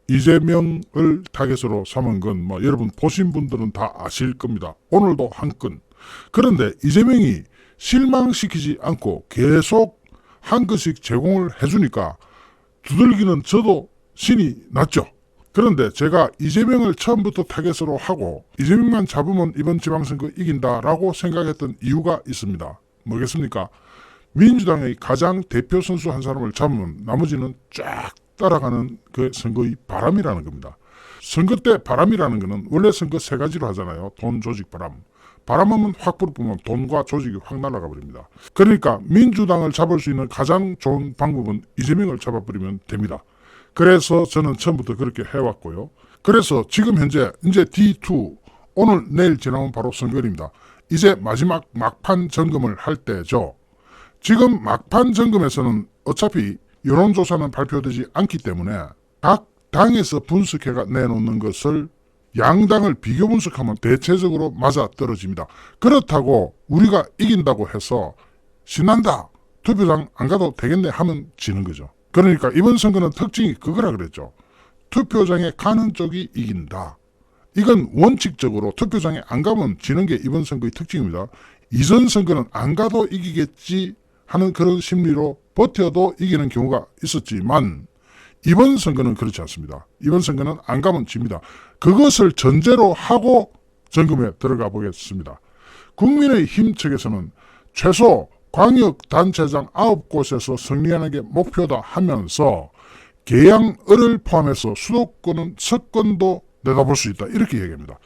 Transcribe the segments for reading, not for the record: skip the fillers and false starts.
이재명을 타겟으로 삼은 건 뭐 여러분 보신 분들은 다 아실 겁니다. 오늘도 한 건. 그런데 이재명이 실망시키지 않고 계속 한 것씩 제공을 해주니까 두들기는 저도 신이 났죠. 그런데 제가 이재명을 처음부터 타겟으로 하고 이재명만 잡으면 이번 지방선거 이긴다라고 생각했던 이유가 있습니다. 뭐겠습니까? 민주당의 가장 대표 선수 한 사람을 잡으면 나머지는 쫙 따라가는 그 선거의 바람이라는 겁니다. 선거 때 바람이라는 거는 원래 선거 세 가지로 하잖아요. 돈, 조직, 바람. 바람하면 확 불어보면 돈과 조직이 확 날아가 버립니다. 그러니까 민주당을 잡을 수 있는 가장 좋은 방법은 이재명을 잡아버리면 됩니다. 그래서 저는 처음부터 그렇게 해왔고요. 그래서 지금 현재 이제 D2 오늘 내일 지나면 바로 선거일입니다. 이제 마지막 막판 점검을 할 때죠. 지금 막판 점검에서는 어차피 여론조사는 발표되지 않기 때문에 각 당에서 분석해가 내놓는 것을 양당을 비교 분석하면 대체적으로 맞아 떨어집니다. 그렇다고 우리가 이긴다고 해서 신난다, 투표장 안 가도 되겠네 하면 지는 거죠. 그러니까 이번 선거는 특징이 그거라 그랬죠. 투표장에 가는 쪽이 이긴다. 이건 원칙적으로 투표장에 안 가면 지는 게 이번 선거의 특징입니다. 이전 선거는 안 가도 이기겠지 하는 그런 심리로 버텨도 이기는 경우가 있었지만 이번 선거는 그렇지 않습니다. 이번 선거는 안 가면 집니다. 그것을 전제로 하고 점검에 들어가 보겠습니다. 국민의힘 측에서는 최소 광역단체장 9곳에서 승리하는 게 목표다 하면서 계양을을 포함해서 수도권은 석권도 내다볼 수 있다. 이렇게 얘기합니다.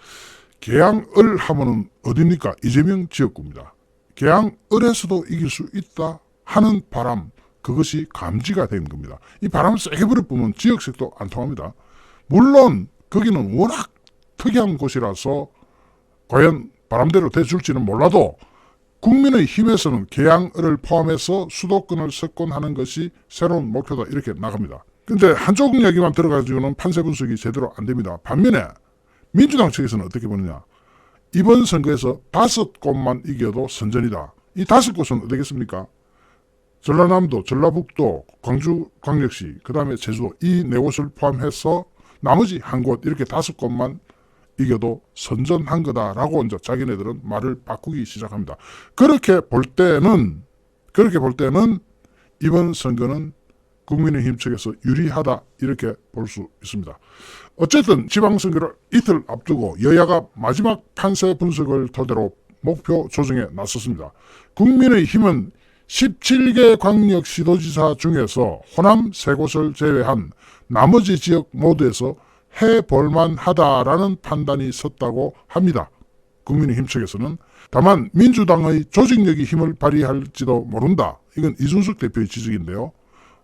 계양을 하면은 어딥니까? 이재명 지역구입니다. 계양을에서도 이길 수 있다 하는 바람, 그것이 감지가 된 겁니다. 이 바람을 세게 불어보면 지역색도 안 통합니다. 물론 거기는 워낙 특이한 곳이라서 과연 바람대로 돼줄지는 몰라도 국민의힘에서는 계양을을 포함해서 수도권을 석권하는 것이 새로운 목표다 이렇게 나갑니다. 근데 한쪽 이야기만 들어가지고는 판세 분석이 제대로 안 됩니다. 반면에 민주당 측에서는 어떻게 보느냐. 이번 선거에서 5곳만 이겨도 선전이다. 이 5곳은 어디겠습니까? 전라남도, 전라북도, 광주광역시, 그 다음에 제주도 이 4곳을 포함해서 나머지 한 곳 이렇게 5곳만 이겨도 선전한 거다라고 이제 자기네들은 말을 바꾸기 시작합니다. 그렇게 볼 때는 이번 선거는 국민의힘 측에서 유리하다 이렇게 볼 수 있습니다. 어쨌든 지방선거를 이틀 앞두고 여야가 마지막 판세 분석을 토대로 목표 조정에 나섰습니다. 국민의힘은 17개 광역시도지사 중에서 호남 3곳을 제외한 나머지 지역 모두에서 해볼만 하다라는 판단이 섰다고 합니다. 국민의힘 측에서는. 다만 민주당의 조직력이 힘을 발휘할지도 모른다. 이건 이준석 대표의 지적인데요.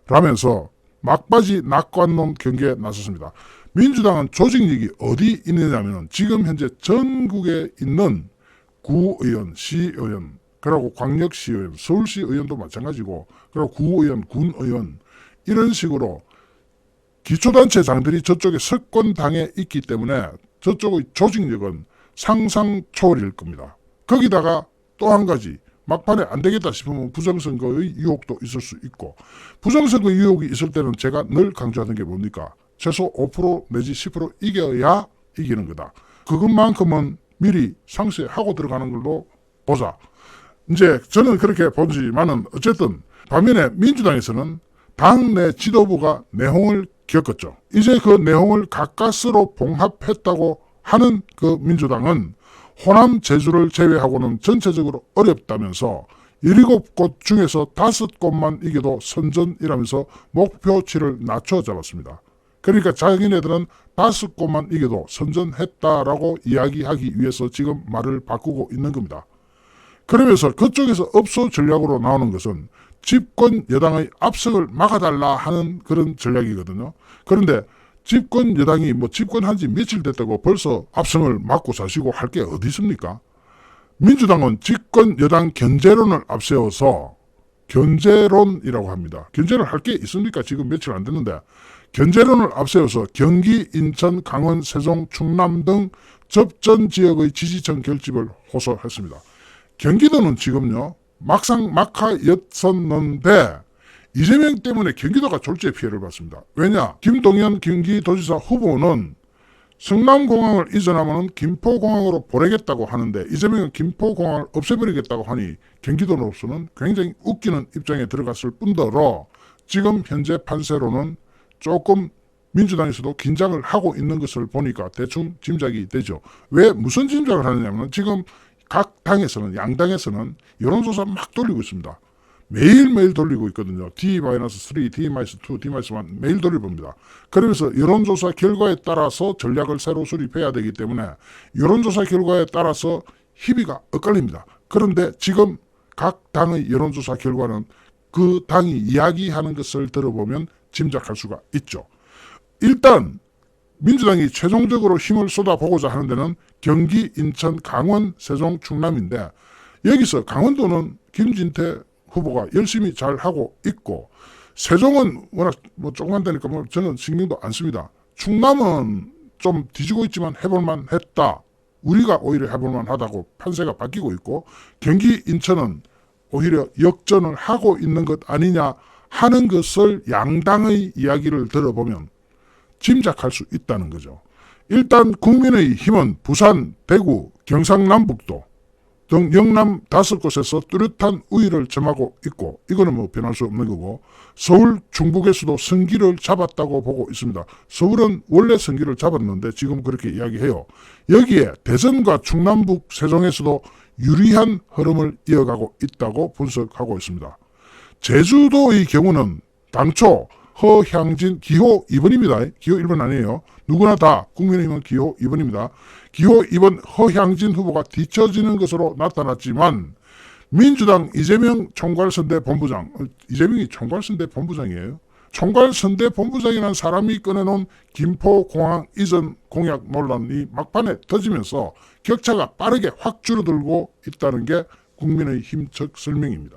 라면서 막바지 낙관론 경계에 나섰습니다. 민주당은 조직력이 어디 있느냐면 지금 현재 전국에 있는 구의원, 시의원, 그리고 광역시의원, 서울시의원도 마찬가지고 그리고 구의원, 군의원 이런 식으로 기초단체장들이 저쪽에 석권당에 있기 때문에 저쪽의 조직력은 상상 초월일 겁니다. 거기다가 또 한 가지 막판에 안 되겠다 싶으면 부정선거의 유혹도 있을 수 있고 부정선거 유혹이 있을 때는 제가 늘 강조하는 게 뭡니까? 최소 5% 내지 10% 이겨야 이기는 거다. 그것만큼은 미리 상쇄하고 들어가는 걸로 보자. 이제 저는 그렇게 보지만은 어쨌든 반면에 민주당에서는 당내 지도부가 내홍을 겪었죠. 이제 그 내홍을 가까스로 봉합했다고 하는 그 민주당은 호남 제주를 제외하고는 전체적으로 어렵다면서 7곳 중에서 5곳만 이겨도 선전이라면서 목표치를 낮춰 잡았습니다. 그러니까 자기네들은 5곳만 이겨도 선전했다라고 이야기하기 위해서 지금 말을 바꾸고 있는 겁니다. 그러면서 그쪽에서 업소 전략으로 나오는 것은 집권 여당의 압승을 막아달라 하는 그런 전략이거든요. 그런데 집권 여당이 집권한 지 며칠 됐다고 벌써 압승을 막고 사시고 할 게 어디 있습니까? 민주당은 집권 여당 견제론을 앞세워서 견제론이라고 합니다. 견제를 할 게 있습니까? 지금 며칠 안 됐는데 견제론을 앞세워서 경기, 인천, 강원, 세종, 충남 등 접전 지역의 지지층 결집을 호소했습니다. 경기도는 지금요 막상 막하였었는데 이재명 때문에 경기도가 졸지에 피해를 봤습니다. 왜냐? 김동연 경기도지사 후보는 성남공항을 이전하면 김포공항으로 보내겠다고 하는데 이재명은 김포공항을 없애버리겠다고 하니 경기도로서는 굉장히 웃기는 입장에 들어갔을 뿐더러 지금 현재 판세로는 조금 민주당에서도 긴장을 하고 있는 것을 보니까 대충 짐작이 되죠. 왜 무슨 짐작을 하느냐면 지금 각 당에서는 양당에서는 여론조사 막 돌리고 있습니다. 매일매일 돌리고 있거든요. D-3, D-2, D-1 매일 돌려봅니다. 그러면서 여론조사 결과에 따라서 전략을 새로 수립해야 되기 때문에 여론조사 결과에 따라서 희비가 엇갈립니다. 그런데 지금 각 당의 여론조사 결과는 그 당이 이야기하는 것을 들어보면 짐작할 수가 있죠. 일단 민주당이 최종적으로 힘을 쏟아보고자 하는 데는 경기, 인천, 강원, 세종, 충남인데 여기서 강원도는 김진태 후보가 열심히 잘 하고 있고 세종은 워낙 조그만 데니까 저는 신경도 안 씁니다. 충남은 좀 뒤지고 있지만 해볼만 했다. 우리가 오히려 해볼만 하다고 판세가 바뀌고 있고 경기, 인천은 오히려 역전을 하고 있는 것 아니냐 하는 것을 양당의 이야기를 들어보면 짐작할 수 있다는 거죠. 일단 국민의힘은 부산, 대구, 경상남북도 등 영남 5곳에서 뚜렷한 우위를 점하고 있고 이거는 변할 수 없는 거고 서울, 충북에서도 승기를 잡았다고 보고 있습니다. 서울은 원래 승기를 잡았는데 지금 그렇게 이야기해요. 여기에 대전과 충남북, 세종에서도 유리한 흐름을 이어가고 있다고 분석하고 있습니다. 제주도의 경우는 당초 허향진 기호 2번입니다. 기호 1번 아니에요. 누구나 다 국민의힘은 기호 2번입니다. 기호 2번 허향진 후보가 뒤처지는 것으로 나타났지만 민주당 이재명 총괄선대 본부장, 이재명이 총괄선대 본부장이에요. 총괄선대 본부장이라는 사람이 꺼내놓은 김포공항 이전 공약 논란이 막판에 터지면서 격차가 빠르게 확 줄어들고 있다는 게 국민의힘 측 설명입니다.